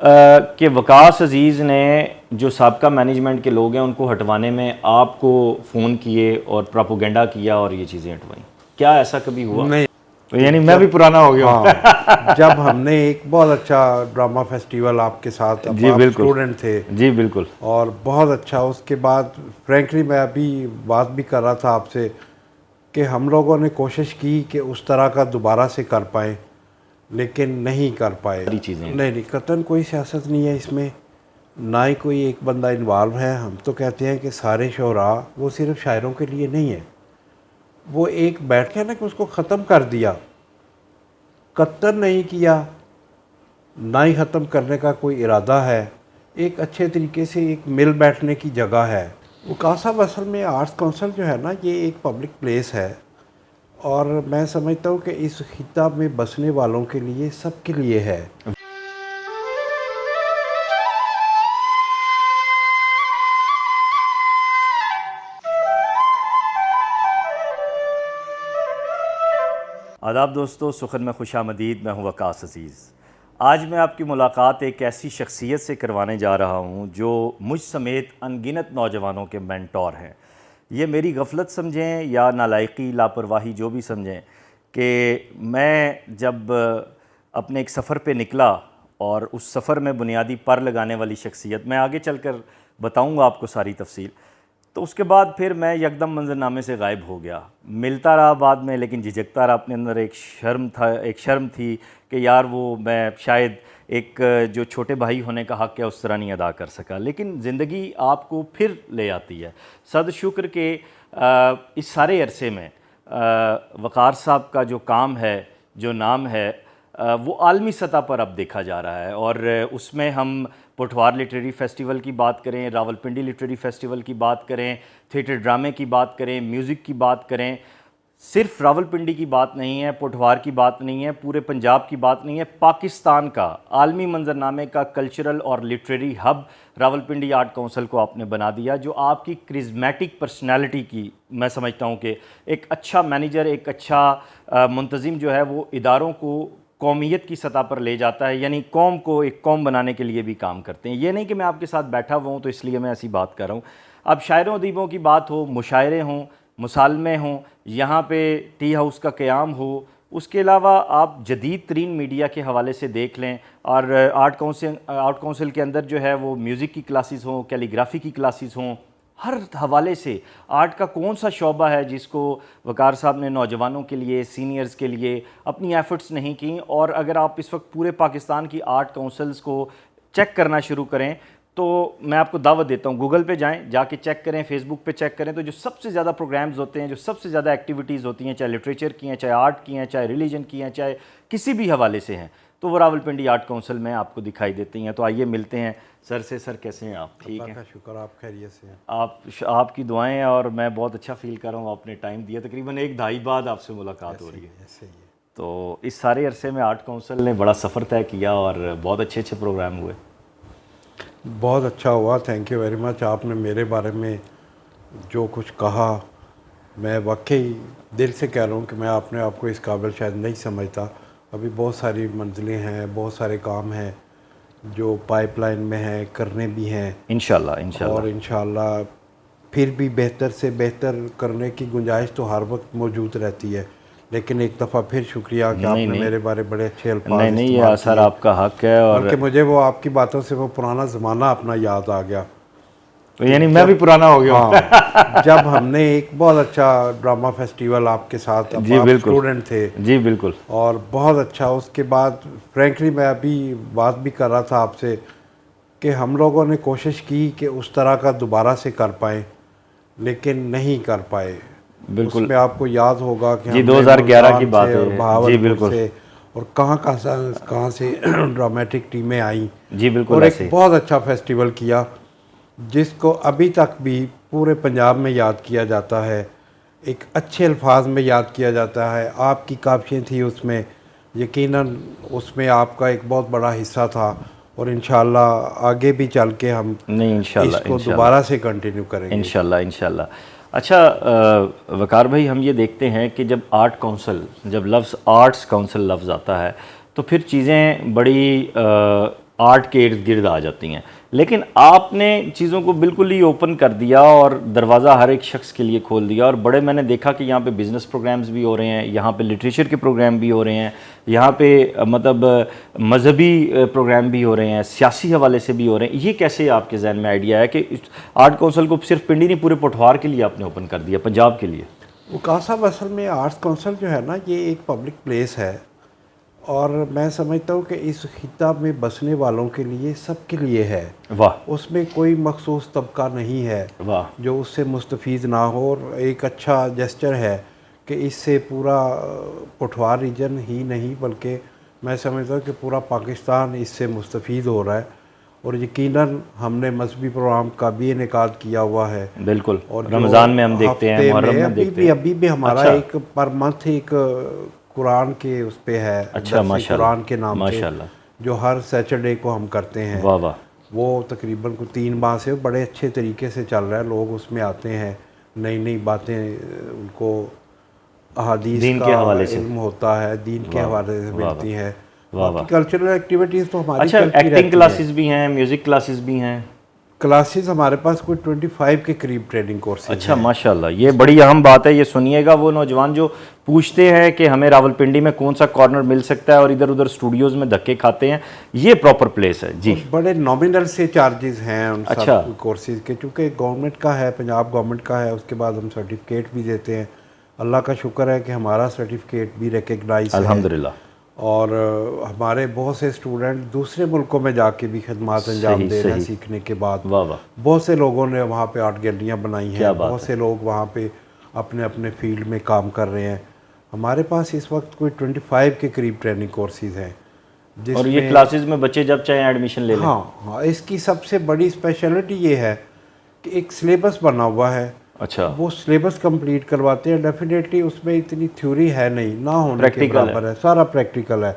कि वकास अजीज़ ने जो साबका मैनेजमेंट के लोग हैं उनको हटवाने में आपको फ़ोन किए और प्रोपोगेंडा किया और ये चीज़ें हटवाई, क्या ऐसा कभी हुआ? नहीं, यानी मैं भी पुराना हो गया हूँ। हाँ। जब हमने एक बहुत अच्छा ड्रामा फेस्टिवल आपके साथ, अब जी आप बिल्कुल, स्टूडेंट थे जी बिल्कुल, और बहुत अच्छा, उसके बाद फ्रैंकली मैं अभी बात भी कर रहा था आपसे कि हम लोगों ने कोशिश की कि उस तरह का दोबारा से कर पाएँ, लेकिन नहीं कर पाए। सारी चीज़ें नहीं, कतन कोई सियासत नहीं है इसमें, ना ही कोई एक बंदा इन्वॉल्व है। हम तो कहते हैं कि सारे शोरा वो सिर्फ शायरों के लिए नहीं है, वो एक बैठ के ना कि उसको ख़त्म कर दिया, कत्ल नहीं किया, ना ही ख़त्म करने का कोई इरादा है। एक अच्छे तरीके से एक मिल बैठने की जगह है। वकासा असल में आर्ट्स काउंसिल जो है ना, ये एक पब्लिक प्लेस है और मैं समझता हूँ कि इस खिताब में बसने वालों के लिए, सबके लिए है। आदाब दोस्तों, सुखन में खुशामदीद। मैं हूँ वकास अजीज़। आज मैं आपकी मुलाकात एक ऐसी शख्सियत से करवाने जा रहा हूँ जो मुझ समेत अनगिनत नौजवानों के मेंटोर हैं। ये मेरी गफलत समझें या नालायकी, लापरवाही, जो भी समझें, कि मैं जब अपने एक सफ़र पे निकला और उस सफ़र में बुनियादी पर लगाने वाली शख्सियत, मैं आगे चलकर बताऊँगा आपको सारी तफसील, तो उसके बाद फिर मैं यकदम मंजरनामे से गायब हो गया। मिलता रहा बाद में, लेकिन झिझकता रहा। अपने अंदर एक शर्म थी कि यार वो मैं शायद एक जो छोटे भाई होने का हक़ है उस तरह नहीं अदा कर सका। लेकिन ज़िंदगी आपको फिर ले आती है। सद शुक्र के इस सारे अरसे में वक़ार साहब का जो काम है, जो नाम है, वो आलमी सतह पर अब देखा जा रहा है। और उसमें हम पोठवार लिटरेरी फ़ेस्टिवल की बात करें, रावलपिंडी लिटरेरी फ़ेस्टिवल की बात करें, थिएटर ड्रामे की बात करें, म्यूज़िक की बात करें, सिर्फ रावलपिंडी की बात नहीं है, पोठवार की बात नहीं है, पूरे पंजाब की बात नहीं है, पाकिस्तान का आलमी मंजरनामे का कल्चरल और literary hub Rawalpindi art council को आपने बना दिया, जो आपकी क्रिज़मेटिक पर्सनैलिटी की, मैं समझता हूँ कि एक अच्छा मैनेजर, एक अच्छा मुंतज़िम जो है वो इदारों को कौमियत की सतह पर ले जाता है, यानी कौम को एक कौम बनाने के लिए भी काम करते हैं। ये नहीं कि मैं आपके साथ बैठा हुआ हूँ तो इसलिए मैं ऐसी बात कर रहा हूँ। अब शायरों अदीबों की बात हो, मुशायरे हों, मुसालमे हों, यहाँ पे टी हाउस का क़याम हो, उसके अलावा आप जदीद तरीन मीडिया के हवाले से देख लें। और आर्ट काउंसिल के अंदर जो है वो म्यूज़िक की क्लासेस हों, कैलीग्राफी की क्लासेस हों, हर हवाले से आर्ट का कौन सा शोबा है जिसको वकार साहब ने नौजवानों के लिए, सीनियर्स के लिए अपनी एफ़र्ट्स नहीं की। और अगर आप इस वक्त पूरे पाकिस्तान की आर्ट काउंसिल्स को चेक करना शुरू करें तो मैं आपको दावत देता हूँ, गूगल पे जाएं, जाके चेक करें, फेसबुक पे चेक करें, तो जो सबसे ज़्यादा प्रोग्राम्स होते हैं, जो सबसे ज़्यादा एक्टिविटीज़ होती हैं, चाहे लिटरेचर की हैं, चाहे आर्ट की हैं, चाहे रिलीजन की हैं, चाहे किसी भी हवाले से हैं, तो वो रावलपिंडी आर्ट काउंसिल में आपको दिखाई देती हैं। तो आइए मिलते हैं सर से। सर कैसे हैं आप? ठीक हैं, शुक्र, आप खैरियत से हैं? आपकी दुआएं हैं और मैं बहुत अच्छा फील कर रहा हूँ। आपने टाइम दिया, तकरीबन 1-2.5 बाद आपसे मुलाकात हो रही है। ऐसे ही है। तो इस सारे अरसे में आर्ट काउंसिल ने बड़ा सफ़र तय किया और बहुत अच्छे अच्छे प्रोग्राम हुए। बहुत अच्छा हुआ, थैंक यू वेरी मच। आपने मेरे बारे में जो कुछ कहा, मैं वाकई दिल से कह रहा हूँ कि मैं अपने आप को इस काबिल शायद नहीं समझता। अभी बहुत सारी मंजिलें हैं, बहुत सारे काम हैं जो पाइपलाइन में हैं, करने भी हैं इंशाल्लाह। और इंशाल्लाह फिर भी बेहतर से बेहतर करने की गुंजाइश तो हर वक्त मौजूद रहती है। लेकिन एक दफ़ा फिर शुक्रिया कि आपने मेरे बारे बड़े अच्छे अल्फाज नहीं, ये सर आपका हक़ है। और बल्कि मुझे वो आपकी बातों से वो पुराना ज़माना अपना याद आ गया। यानी मैं भी पुराना हो गया हूँ। हाँ। जब हमने एक बहुत अच्छा ड्रामा फेस्टिवल आपके साथ, अब आप स्टूडेंट थे। जी बिल्कुल। और बहुत अच्छा, उसके बाद फ्रैंकली मैं अभी बात भी कर रहा था आपसे कि हम लोगों ने कोशिश की कि उस तरह का दोबारा से कर पाएँ, लेकिन नहीं कर पाए। बिल्कुल, उसमें आपको याद होगा कि जी 2011 की बात है। जी बिल्कुल। से और कहाँ से ड्रामेटिक टीमें आई। जी बिल्कुल। और एक बहुत अच्छा फेस्टिवल किया जिसको अभी तक भी पूरे पंजाब में याद किया जाता है, एक अच्छे अल्फाज में याद किया जाता है। आपकी काफ़ियाँ थी उसमें, यकीनन उसमें आपका एक बहुत बड़ा हिस्सा था और इंशाल्लाह आगे भी चल के हम इसको दोबारा से कंटिन्यू करेंगे इंशाल्लाह। अच्छा वकार भाई, हम ये देखते हैं कि जब आर्ट काउंसिल, जब लफ्ज़ आर्ट्स काउंसिल लफ्ज़ आता है तो फिर चीज़ें बड़ी आर्ट के इर्द गिर्द आ जाती हैं, लेकिन आपने चीज़ों को बिल्कुल ही ओपन कर दिया और दरवाज़ा हर एक शख्स के लिए खोल दिया। और बड़े मैंने देखा कि यहाँ पे बिज़नेस प्रोग्राम्स भी हो रहे हैं, यहाँ पे लिटरेचर के प्रोग्राम भी हो रहे हैं, यहाँ पे मतलब मजहबी प्रोग्राम भी हो रहे हैं, सियासी हवाले से भी हो रहे हैं। ये कैसे आपके जहन में आइडिया है कि आर्ट काउंसिल को सिर्फ पिंडी नहीं पूरे पोठवार के लिए आपने ओपन कर दिया, पंजाब के लिए? वकास साहब, असल में आर्ट्स काउंसिल जो है ना, ये एक पब्लिक प्लेस है और मैं समझता हूँ कि इस खिता में बसने वालों के लिए, सबके लिए है। वाह। उसमें कोई मखसूस तबका नहीं है वाह। जो उससे मुस्तफ़ीद ना हो। और एक अच्छा जेस्चर है कि इससे पूरा पोठवार रीजन ही नहीं बल्कि मैं समझता हूँ कि पूरा पाकिस्तान इससे मुस्तफ़ीद हो रहा है। और यकीनन हमने मजहबी प्रोग्राम का भी इनेकाद किया हुआ है। बिल्कुल, और रमज़ान में हम देखते हैं, मुहर्रम में देखते हैं। अभी भी हमारा अच्छा। एक पर मंथ एक कुरान के उस पे है। अच्छा, माशाल्लाह, कुरान के नाम से माशाल्लाह, जो हर सैटरडे को हम करते हैं। वाह वाह। वो तकरीबन को 3 माह से बड़े अच्छे तरीके से चल रहा है। लोग उसमें आते हैं, नई नई बातें उनको अहादीस दीन का के हवाले से इल्म होता है, दीन के हवाले से मिलती हैं। बाकी कल्चरल एक्टिविटीज़ तो हमारी अच्छा, चलती रहती एक्टिंग हैं। क्लासेस भी हैं, म्यूज़िक क्लासेस भी हैं? क्लासेस हमारे पास कोई 25 के करीब ट्रेनिंग कोर्सेज अच्छा, माशाल्लाह, ये बड़ी अहम बात है। ये सुनिएगा वो नौजवान जो पूछते हैं कि हमें रावलपिंडी में कौन सा कॉर्नर मिल सकता है और इधर उधर स्टूडियोज़ में धक्के खाते हैं, ये प्रॉपर प्लेस है जी। बड़े नॉमिनल से चार्जेस हैं उन अच्छा। सब कोर्सेज के, चूँकि गवर्नमेंट का है, पंजाब गवर्नमेंट का है। उसके बाद हम सर्टिफिकेट भी देते हैं। अल्लाह का शुक्र है कि हमारा सर्टिफिकेट भी रिकग्नाइज है अल्हम्दुलिल्लाह। और हमारे बहुत से स्टूडेंट दूसरे मुल्कों में जाके भी खिदमत अंजाम दे रहे हैं सीखने के बाद। वाह वाह। बहुत से लोगों ने वहाँ पे आर्ट गैलरियाँ बनाई क्या हैं। बात बहुत है। से लोग वहाँ पे अपने अपने फील्ड में काम कर रहे हैं। हमारे पास इस वक्त कोई 25 के करीब ट्रेनिंग कोर्सेज हैं और ये क्लासेस में बच्चे जब चाहें एडमिशन ले लें? हाँ, इसकी सबसे बड़ी स्पेशलिटी ये है कि एक सिलेबस बना हुआ है। अच्छा। वो सिलेबस कंप्लीट करवाते हैं। डेफिनेटली उसमें इतनी थ्योरी है नहीं, ना होने के बराबर है। सारा प्रैक्टिकल है।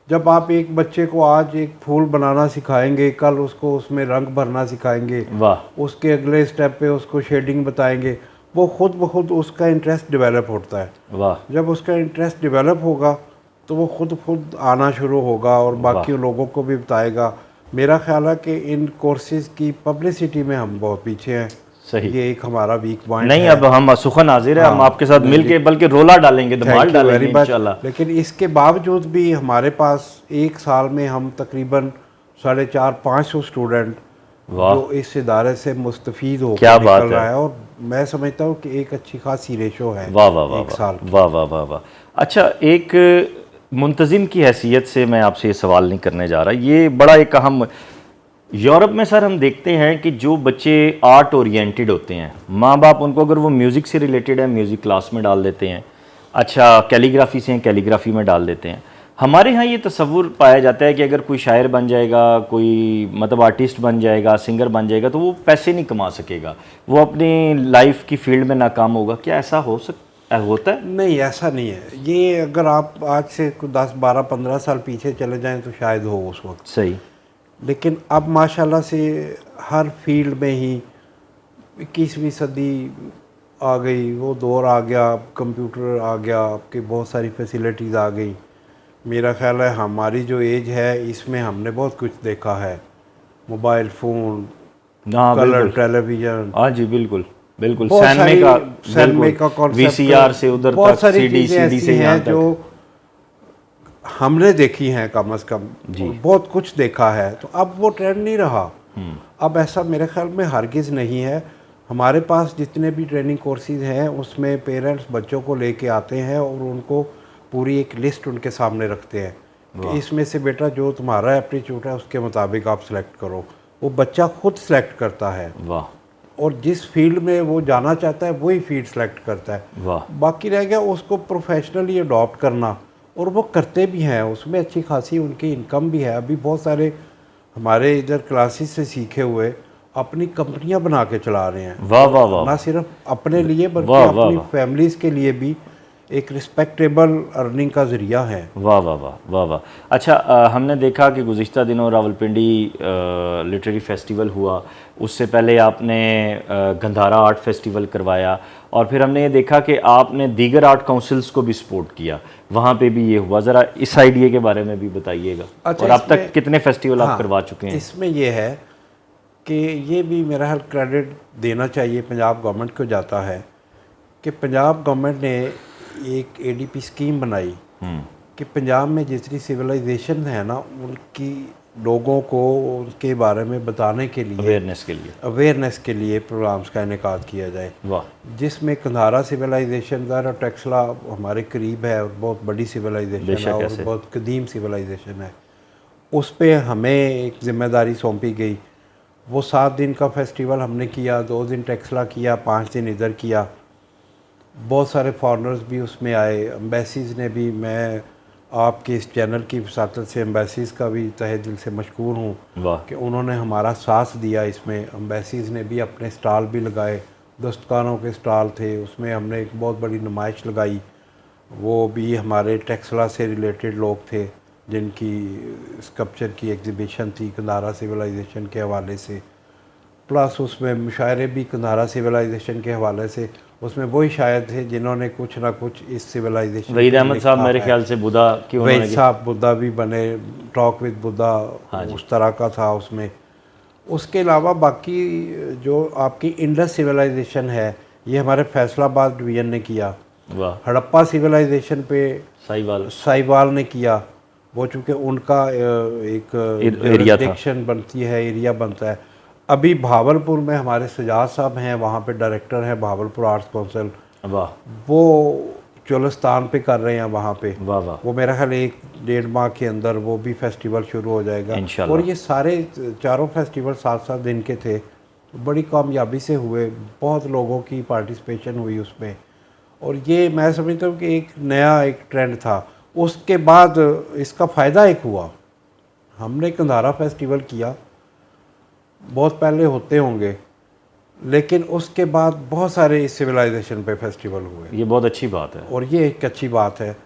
जब आप एक बच्चे को आज एक फूल बनाना सिखाएंगे, कल उसको उसमें रंग भरना सिखाएंगे, वाह। उसके अगले स्टेप पे उसको शेडिंग बताएंगे, वो खुद ब खुद उसका इंटरेस्ट डेवलप होता है। वाह। जब उसका इंटरेस्ट डेवलप होगा तो वो खुद आना शुरू होगा और बाकी लोगों को भी बताएगा। मेरा ख्याल है कि इन कोर्सेज की पब्लिसिटी में हम बहुत पीछे हैं। सही। ये एक हमारा वीक पॉइंट नहीं, है। अब हम सुखन हाजिर है। हम आपके साथ मिल के बल्कि रोला डालेंगे, धमाल डालेंगे इंशाल्लाह। लेकिन इसके बावजूद भी हमारे पास एक साल में हम तकरीबन 450-500 स्टूडेंट जो इस इदारे से मुस्तफ़ीद हो क्या निकल रहा है। और मैं समझता हूँ कि एक अच्छी खासी रेशो है। वाह वाह वाह एक साल। वाह वाह वाह वाह। अच्छा, एक मुंतज़िम की हैसियत से मैं आपसे ये सवाल नहीं करने जा रहा, ये बड़ा एक अहम। यूरोप में सर हम देखते हैं कि जो बच्चे आर्ट ओरिएंटेड होते हैं, माँ बाप उनको अगर वो म्यूज़िक से रिलेटेड है म्यूज़िक क्लास में डाल देते हैं, अच्छा कैलीग्राफी से हैं कैलीग्राफी में डाल देते हैं। हमारे यहाँ ये तसव्वुर पाया जाता है कि अगर कोई शायर बन जाएगा, कोई मतलब आर्टिस्ट बन जाएगा, सिंगर बन जाएगा, तो वो पैसे नहीं कमा सकेगा, वो अपनी लाइफ की फील्ड में नाकाम होगा। क्या ऐसा होता है? नहीं, ऐसा नहीं है। ये अगर आप आज से 10, 12, 15 साल पीछे चले जाएं तो शायद हो उस वक्त। सही। लेकिन अब माशाल्लाह से हर फील्ड में ही 21वीं सदी आ गई, वो दौर आ गया, कंप्यूटर आ गया, आपकी बहुत सारी फैसिलिटीज़ आ गई। मेरा ख्याल है हमारी जो एज है इसमें हमने बहुत कुछ देखा है। Mobile phone, colour television. हाँ जी, बिल्कुल बिल्कुल। सैनमे का कॉन्सेप्ट, वीसीआर से उधर बहुत तक, सारी सीडी चीज़ें से हैं यहाँ तक जो हमने देखी हैं कम से कम जी। बहुत कुछ देखा है। तो अब वो ट्रेंड नहीं रहा। अब ऐसा मेरे ख्याल में हरगिज़ नहीं है। हमारे पास जितने भी ट्रेनिंग कोर्सेज हैं उसमें पेरेंट्स बच्चों को लेके आते हैं और उनको पूरी एक लिस्ट उनके सामने रखते हैं कि इसमें से बेटा जो तुम्हारा एप्टीट्यूड है उसके मुताबिक आप सेलेक्ट करो। वो बच्चा खुद सेलेक्ट करता है। वाह। और जिस फील्ड में वो जाना चाहता है वही फील्ड सेलेक्ट करता है। वाह। बाकी रह गया उसको प्रोफेशनली अडॉप्ट करना, और वो करते भी हैं। उसमें अच्छी खासी उनकी इनकम भी है। अभी बहुत सारे हमारे इधर क्लासेस से सीखे हुए अपनी कंपनियां बना के चला रहे हैं। वाह वाह वाह। ना सिर्फ अपने लिए बल्कि अपनी फैमिलीज़ के लिए भी एक रिस्पेक्टेबल अर्निंग का ज़रिया है। वाह वाह वाह वाह वाह। अच्छा, हमने देखा कि गुज़िश्ता दिनों रावलपिंडी लिटरेरी फेस्टिवल हुआ, उससे पहले आपने गंधारा आर्ट फेस्टिवल करवाया, और फिर हमने ये देखा कि आपने दीगर आर्ट काउंसिल्स को भी सपोर्ट किया, वहाँ पे भी ये हुआ। ज़रा इस आइडिया के बारे में भी बताइएगा। अच्छा, और अब तक कितने फेस्टिवल आप करवा चुके हैं? इसमें यह है कि ये भी मेरा ख्याल क्रेडिट देना चाहिए पंजाब गवर्नमेंट को जाता है कि पंजाब गवर्नमेंट ने एक एडीपी स्कीम बनाई कि पंजाब में जितनी सिविलाइजेशन है ना, उनकी लोगों को उनके बारे में बताने के लिए, अवेयरनेस के लिए प्रोग्राम्स का इनेकाद किया जाए। वाह। जिसमें कंधारा सिविलाइजेशन का टेक्सला हमारे करीब है और बहुत बड़ी सिविलाइजेशन है और बहुत कदीम सिविलाइजेशन है, उस पर हमें एक ज़िम्मेदारी सौंपी गई। वो 7 दिन का फेस्टिवल हमने किया, 2 दिन टेक्सला किया, 5 दिन इधर किया। बहुत सारे फॉरेनर्स भी उसमें आए, एम्बेसीज़ ने भी, मैं आपके इस चैनल की वसातत से एम्बेसीज़ का भी तहे दिल से मशकूर हूँ कि उन्होंने हमारा साथ दिया। इसमें एम्बेसीज़ ने भी अपने स्टॉल भी लगाए, दस्तकारों के स्टॉल थे, उसमें हमने एक बहुत बड़ी नुमाइश लगाई। वो भी हमारे टेक्सला से रिलेटेड लोग थे जिनकी स्कल्पचर की एग्ज़िबिशन थी कंधारा सिविलाइजेशन के हवाले से। प्लस उसमें मुशायरे भी कंधारा सिविलाइजेशन के हवाले से, उसमें वही शायर थे जिन्होंने कुछ ना कुछ इस सिविलाइजेशन, वहीद अहमद साहब मेरे ख्याल से बुद्धा की, वहीद साहब बुद्धा भी बने, टॉक विद बुद्धा उस तरह का था उसमें। उसके अलावा बाकी जो आपकी इंडस सिविलाइजेशन है, ये हमारे फैसलाबाद डिवीज़न ने किया। हड़प्पा सिविलाइजेशन पे साहिवाल ने किया। वो चूँकि उनका एक जुरिसडिक्शन बनती है, एरिया बनता है। अभी भावलपुर में हमारे सजाद साहब हैं, वहाँ पे डायरेक्टर हैं भावलपुर आर्ट्स काउंसिल। वाह। वो चोलस्तान पे कर रहे हैं वहाँ पे। वाह वाह। वो मेरा ख्याल 1-1.5 माह के अंदर वो भी फेस्टिवल शुरू हो जाएगा इंशाल्लाह। और ये सारे चारों फेस्टिवल 7-7 दिन के थे, बड़ी कामयाबी से हुए, बहुत लोगों की पार्टिसिपेशन हुई उसमें। और ये मैं समझता हूँ कि एक नया एक ट्रेंड था। उसके बाद इसका फ़ायदा एक हुआ, हमने कंधारा फेस्टिवल किया, बहुत पहले होते होंगे, लेकिन उसके बाद बहुत सारे इस सिविलाइजेशन पे फेस्टिवल हुए। ये बहुत अच्छी बात है, और ये एक अच्छी बात है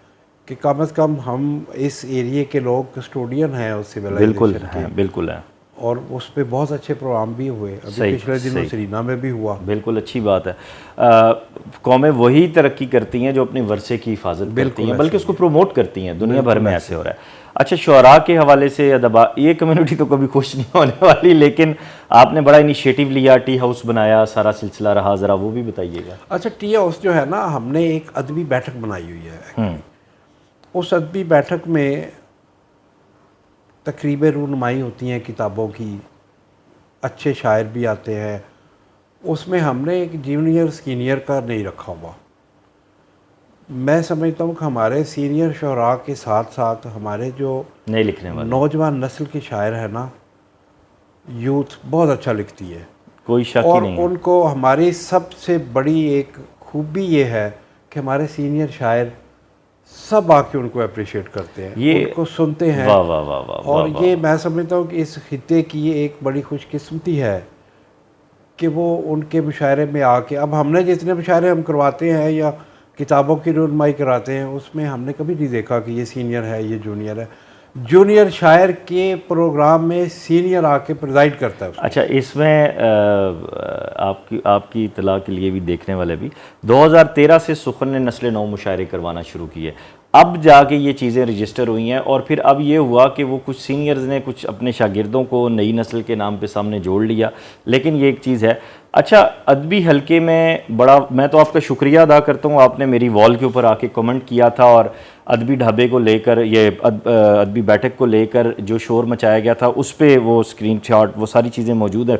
कि कम से कम हम इस एरिए के लोग कस्टोडियन हैं उस सिविलाइजेशन के। बिल्कुल है। और उस पर बहुत अच्छे प्रोग्राम भी हुए, अभी पिछले दिनों सरीना में भी हुआ। बिल्कुल अच्छी बात है। कौमें वही तरक्की करती हैं जो अपने वर्षे की हिफाजत करती हैं, बल्कि उसको प्रमोट करती हैं। दुनिया भर में ऐसे हो रहा है। अच्छा, शुअरा के हवाले से अदबा, ये कम्युनिटी तो कभी खुश नहीं होने वाली, लेकिन आपने बड़ा इनिशिएटिव लिया, टी हाउस बनाया, सारा सिलसिला रहा, ज़रा वो भी बताइएगा। अच्छा, टी हाउस जो है ना, हमने एक अदबी बैठक बनाई हुई है। उस अदबी बैठक में तकरीबें रूनुमाई होती हैं किताबों की, अच्छे शायर भी आते हैं। उसमें हमने एक जूनियर सीनियर का नहीं रखा हुआ। मैं समझता हूँ कि हमारे सीनियर शुरा के साथ साथ हमारे जो नहीं लिखने वाले नौजवान नस्ल के शायर है ना, यूथ बहुत अच्छा लिखती है, कोई शक ही नहीं है। और उनको हमारी सबसे बड़ी एक खूबी ये है कि हमारे सीनियर शायर सब आके उनको अप्रिशिएट करते हैं, ये उनको सुनते हैं। वाह वाह वाह वाह। और ये मैं समझता हूँ कि इस खित्ते की एक बड़ी खुशकिस्मती है कि वो उनके मुशायरे में आके, अब हमने जितने मुशायरे हम करवाते हैं या किताबों की रूनुमाई कराते हैं, उसमें हमने कभी नहीं देखा कि ये सीनियर है, ये जूनियर है। जूनियर शायर के प्रोग्राम में सीनियर आके प्रिजाइड करता है। अच्छा, इसमें आपकी इतला के लिए भी, देखने वाले भी, 2013 से सुखन ने नस्ल नौ मुशायरे करवाना शुरू किए। अब जाके ये चीज़ें रजिस्टर हुई हैं, और फिर अब ये हुआ कि वो कुछ सीनियर्स ने कुछ अपने शागिर्दों को नई नस्ल के नाम पे सामने जोड़ लिया। लेकिन ये एक चीज़ है। अच्छा, अदबी हलके में बड़ा मैं तो आपका शुक्रिया अदा करता हूँ, आपने मेरी वॉल के ऊपर आके कमेंट किया था, और अदबी ढाबे को लेकर, ये अदबी बैठक को लेकर जो शोर मचाया गया था, उस पर वो स्क्रीनशॉट, वो सारी चीज़ें मौजूद है।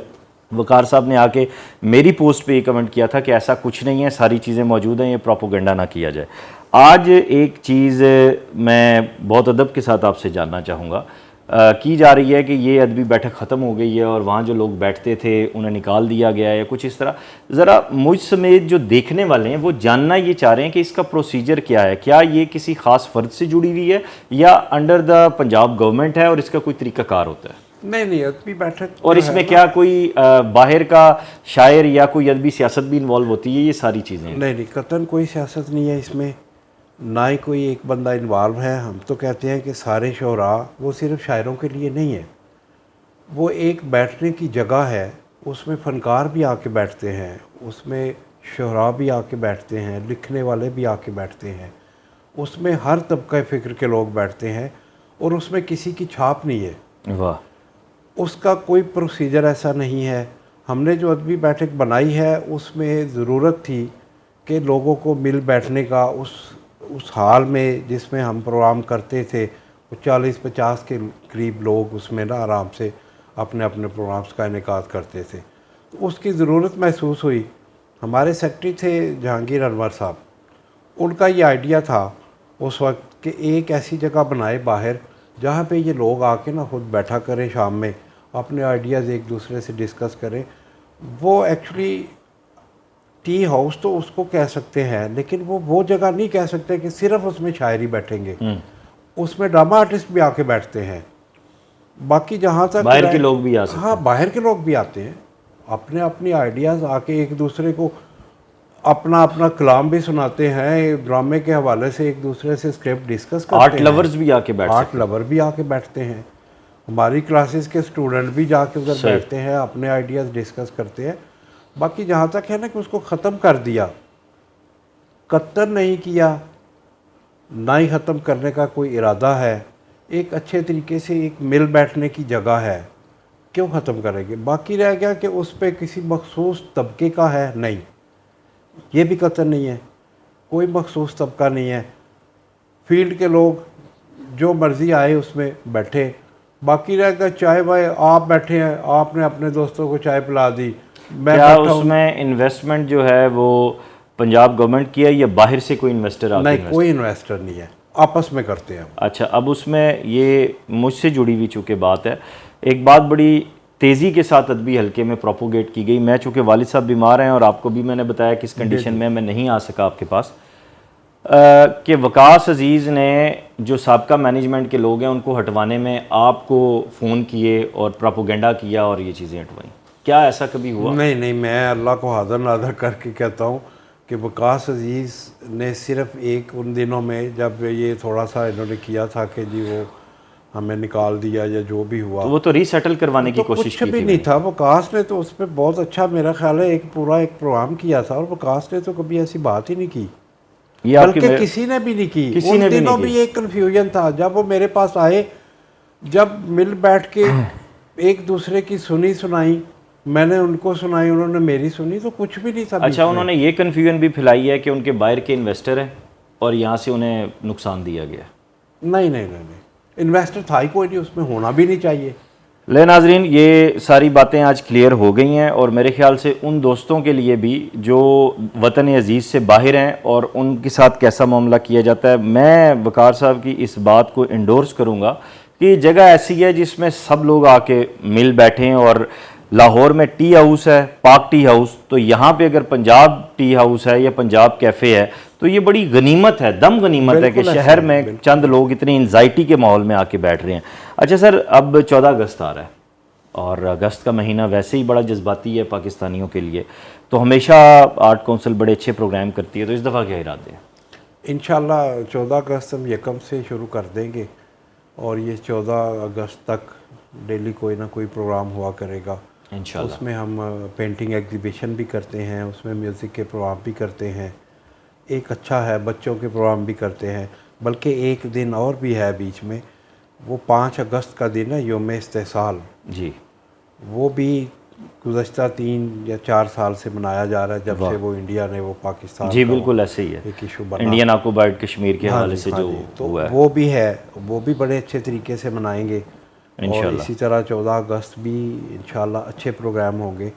वकार साहब ने आके मेरी पोस्ट पे ये कमेंट किया था कि ऐसा कुछ नहीं है, सारी चीज़ें मौजूद हैं, ये प्रोपोगंडा ना किया जाए। आज एक चीज़ मैं बहुत अदब के साथ आपसे जानना चाहूँगा, की जा रही है कि ये अदबी बैठक ख़त्म हो गई है और वहाँ जो लोग बैठते थे उन्हें निकाल दिया गया है, कुछ इस तरह। ज़रा मुझ समेत जो देखने वाले हैं वो जानना ये चाह रहे हैं कि इसका प्रोसीजर क्या है, क्या ये किसी ख़ास फ़र्द से जुड़ी हुई है या अंडर द पंजाब गवर्नमेंट है और इसका कोई तरीक़ाकार होता है? नहीं, अदबी बैठक, और इसमें क्या कोई बाहर का शायर या कोई अदबी सियासत भी इन्वॉल्व होती है? ये सारी चीज़ें नहीं, कतन कोई सियासत नहीं है इसमें। ना ही कोई एक बंदा इन्वॉल्व है। हम तो कहते हैं कि सारे शुरा वो सिर्फ शायरों के लिए नहीं है, वो एक बैठने की जगह है। उसमें फ़नकार भी आके बैठते हैं, उसमें शुरा भी आके बैठते हैं, लिखने वाले भी आके बैठते हैं, उसमें हर तबका फ़िक्र के लोग बैठते हैं और उसमें किसी की छाप नहीं है। वाह। उसका कोई प्रोसीजर ऐसा नहीं है। हमने जो अदबी बैठक बनाई है उसमें ज़रूरत थी कि लोगों को मिल बैठने का। उस हाल में जिसमें हम प्रोग्राम करते थे वो 40-50 के करीब लोग उसमें ना आराम से अपने अपने प्रोग्राम्स का इनेकाद करते थे, तो उसकी ज़रूरत महसूस हुई। हमारे सेक्रेटरी थे जहांगीर अनवर साहब, उनका ये आइडिया था उस वक्त कि एक ऐसी जगह बनाए बाहर जहाँ पे ये लोग आके ना खुद बैठा करें, शाम में अपने आइडियाज़ एक दूसरे से डिस्कस करें। वो एक्चुअली टी हाउस तो उसको कह सकते हैं, लेकिन वो जगह नहीं कह सकते कि सिर्फ उसमें शायरी बैठेंगे। उसमें ड्रामा आर्टिस्ट भी आके बैठते हैं। बाकी जहाँ तक बाहर के लोग भी आ सकते हैं। हाँ, बाहर के लोग भी आते हैं, अपने अपनी आइडियाज़ आके एक दूसरे को अपना अपना कलाम भी सुनाते हैं। ड्रामे के हवाले से एक दूसरे से स्क्रिप्ट डिस्कस करते हैं। आर्ट लवर्स भी आके बैठ आर्ट लवर भी आके बैठते हैं। हमारी क्लासेस के स्टूडेंट भी जाके उधर बैठते हैं, अपने आइडियाज़ डिस्कस करते हैं। बाकी जहाँ तक है ना कि उसको ख़त्म कर दिया, कत्ल नहीं किया, ना ही ख़त्म करने का कोई इरादा है। एक अच्छे तरीके से एक मिल बैठने की जगह है, क्यों ख़त्म करेंगे। बाकी रह गया कि उस पर किसी मखसूस तबके का है, नहीं, ये भी कत्ल नहीं है, कोई मखसूस तबका नहीं है। फील्ड के लोग जो मर्ज़ी आए उसमें बैठे। बाकी रह गया चाय वाय, आप बैठे हैं, आपने अपने दोस्तों को चाय पिला दी, मैं क्या बैठा उसमें इन्वेस्टमेंट जो है वो पंजाब गवर्नमेंट की है या बाहर से कोई इन्वेस्टर आके नहीं, कोई इन्वेस्टर नहीं है, आपस में करते हैं। अच्छा, अब उसमें ये मुझसे जुड़ी हुई चूँकि बात है, एक बात बड़ी तेज़ी के साथ अदबी हल्के में प्रोपोगेट की गई। मैं चूँकि वालिद साहब बीमार हैं और आपको भी मैंने बताया किस कंडीशन में मैं नहीं आ सका आपके पास, कि वकास अजीज़ ने जो साबका मैनेजमेंट के लोग हैं उनको हटवाने में आपको फ़ोन किए और प्रोपोगेंडा किया और ये चीज़ें हटवाई। क्या ऐसा कभी हुआ? नहीं, मैं अल्लाह को हाज़िर नाज़िर करके कहता हूँ कि वकास अजीज़ ने सिर्फ एक उन दिनों में जब ये थोड़ा सा इन्होंने किया था कि जी वो हमें निकाल दिया या जो भी हुआ, तो वो तो रीसेटल करवाने की कोशिश कुछ की भी थी। नहीं था। वकास ने तो उस पर बहुत अच्छा, मेरा ख्याल है, एक पूरा एक प्रोग्राम किया था और वकास ने तो कभी ऐसी बात ही नहीं की, ये आपकी बल्कि किसी ने भी नहीं की। किसी उन ने भी दिनों नहीं भी एक कन्फ्यूजन था। जब वो मेरे पास आए, जब मिल बैठ के एक दूसरे की सुनी सुनाई, मैंने उनको सुनाई, उन्होंने मेरी सुनी, तो कुछ भी नहीं था। अच्छा, उन्होंने ये कन्फ्यूजन भी फैलाई है कि उनके बाहर के इन्वेस्टर हैं और यहाँ से उन्हें नुकसान दिया गया। नहीं, इन्वेस्टर था ही कोई नहीं, उसमें होना भी नहीं चाहिए। ले नाजरीन, ये सारी बातें आज क्लियर हो गई हैं और मेरे ख्याल से उन दोस्तों के लिए भी जो वतन अजीज़ से बाहर हैं और उनके साथ कैसा मामला किया जाता है, मैं वकार साहब की इस बात को इंडोर्स करूँगा कि जगह ऐसी है जिसमें सब लोग आके मिल बैठें। और लाहौर में टी हाउस है, पाक टी हाउस, तो यहाँ पे अगर पंजाब टी हाउस है या पंजाब कैफ़े है तो ये बड़ी गनीमत है, दम गनीमत है कि शहर में चंद लोग इतनी एंजाइटी के माहौल में आके बैठ रहे हैं। अच्छा सर, अब 14 अगस्त आ रहा है और अगस्त का महीना वैसे ही बड़ा जज्बाती है पाकिस्तानियों के लिए, तो हमेशा आर्ट काउंसिल बड़े अच्छे प्रोग्राम करती है, तो इस दफ़ा क्या इरादे हैं? इंशाल्लाह 14 अगस्त हम यकम से शुरू कर देंगे और ये 14 अगस्त तक डेली कोई ना कोई प्रोग्राम हुआ करेगा। इंशाल्लाह उसमें हम पेंटिंग एग्जीबिशन भी करते हैं, उसमें म्यूज़िक के प्रोग्राम भी करते हैं, एक अच्छा है बच्चों के प्रोग्राम भी करते हैं। बल्कि एक दिन और भी है बीच में, वो 5 अगस्त का दिन है, यौम इस्तेसाल जी, वो भी गुज़श्ता 3 या 4 साल से मनाया जा रहा है, जब से वो इंडिया ने वो पाकिस्तान जी का बिल्कुल ऐसे ही है, एक इशू बना, इंडियन ऑक्युपाइड कश्मीर के हवाले से जो तो हुआ है, वो भी है, वो भी बड़े अच्छे तरीके से मनाएंगे। और इसी तरह 14 अगस्त भी इंशाल्लाह अच्छे प्रोग्राम होंगे।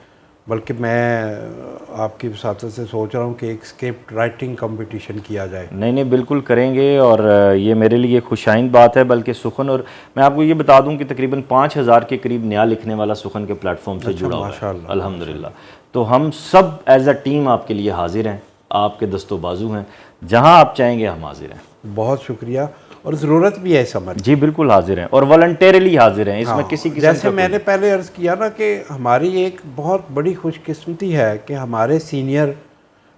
बल्कि मैं आपकी वसातत से सोच रहा हूँ कि एक स्क्रिप्ट राइटिंग कंपटीशन किया जाए। नहीं बिल्कुल करेंगे और ये मेरे लिए खुशाइंद बात है। बल्कि सुखन, और मैं आपको ये बता दूं कि तकरीबन 5000 के करीब नया लिखने वाला सुखन के प्लेटफॉर्म से जुड़ा हुआ है अल्हम्दुलिल्लाह। तो हम सब एज अ टीम आपके लिए हाजिर हैं, आपके दस्तो बाजू हैं, जहां आप चाहेंगे हम हाजिर हैं। बहुत शुक्रिया, और ज़रूरत भी है समझ। जी बिल्कुल हाजिर हैं और वॉलंटियरली हाजिर हैं, इसमें किसी किस्म जैसे मैंने पहले अर्ज़ किया ना कि हमारी एक बहुत बड़ी खुशकिस्मती है कि हमारे सीनियर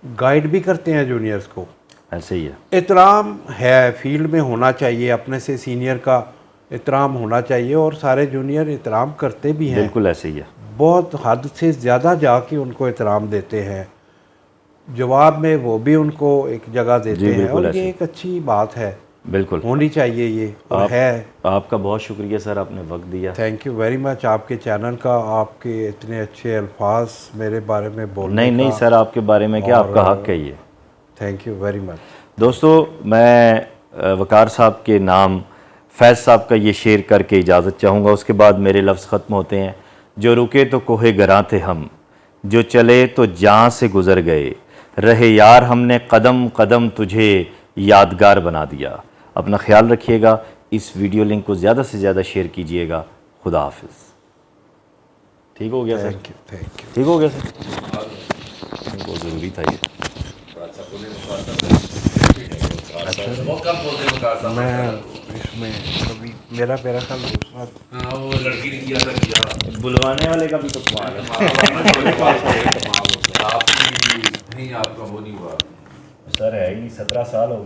गाइड भी करते हैं जूनियर्स को। ऐसे ही है। एहतराम है, फील्ड में होना चाहिए, अपने से सीनियर का एहतराम होना चाहिए और सारे जूनियर एहतराम करते भी हैं। बिल्कुल ऐसे ही है। बहुत हद से ज़्यादा जाके उनको एहतराम देते हैं, जवाब में वो भी उनको एक जगह देते जी, हैं बिल्कुल और ऐसे। ये एक अच्छी बात है, बिल्कुल होनी चाहिए ये और है। आपका बहुत शुक्रिया सर, आपने वक्त दिया। थैंक यू वेरी मच आपके चैनल का, आपके इतने अच्छे अल्फाज मेरे बारे में बोलने नहीं नहीं का। सर, आपके बारे में क्या, आपका और हक है ये। Thank you very much. दोस्तों, मैं वकार साहब के नाम फैज़ साहब का ये शेर करके इजाज़त चाहूँगा, उसके बाद मेरे लफ्ज़ ख़त्म होते हैं। जो रुके तो कोहे गरां थे हम, जो चले तो जहाँ से गुज़र गए, रहे यार हमने कदम कदम तुझे यादगार बना दिया। अपना ख्याल रखिएगा, इस वीडियो लिंक को ज़्यादा से ज़्यादा शेयर कीजिएगा। खुदा हाफिज़। ठीक हो गया सर? Thank you. ठीक हो गया सर? बहुत ज़रूरी था ये। मैं इसमें कभी मेरा ख्याल दूसरा वो लड़की ने किया था किया बुलवाने वाले का भी तो कमाल है। आप नहीं, आपका वो नहीं हुआ सर है ही 17 साल हो गए।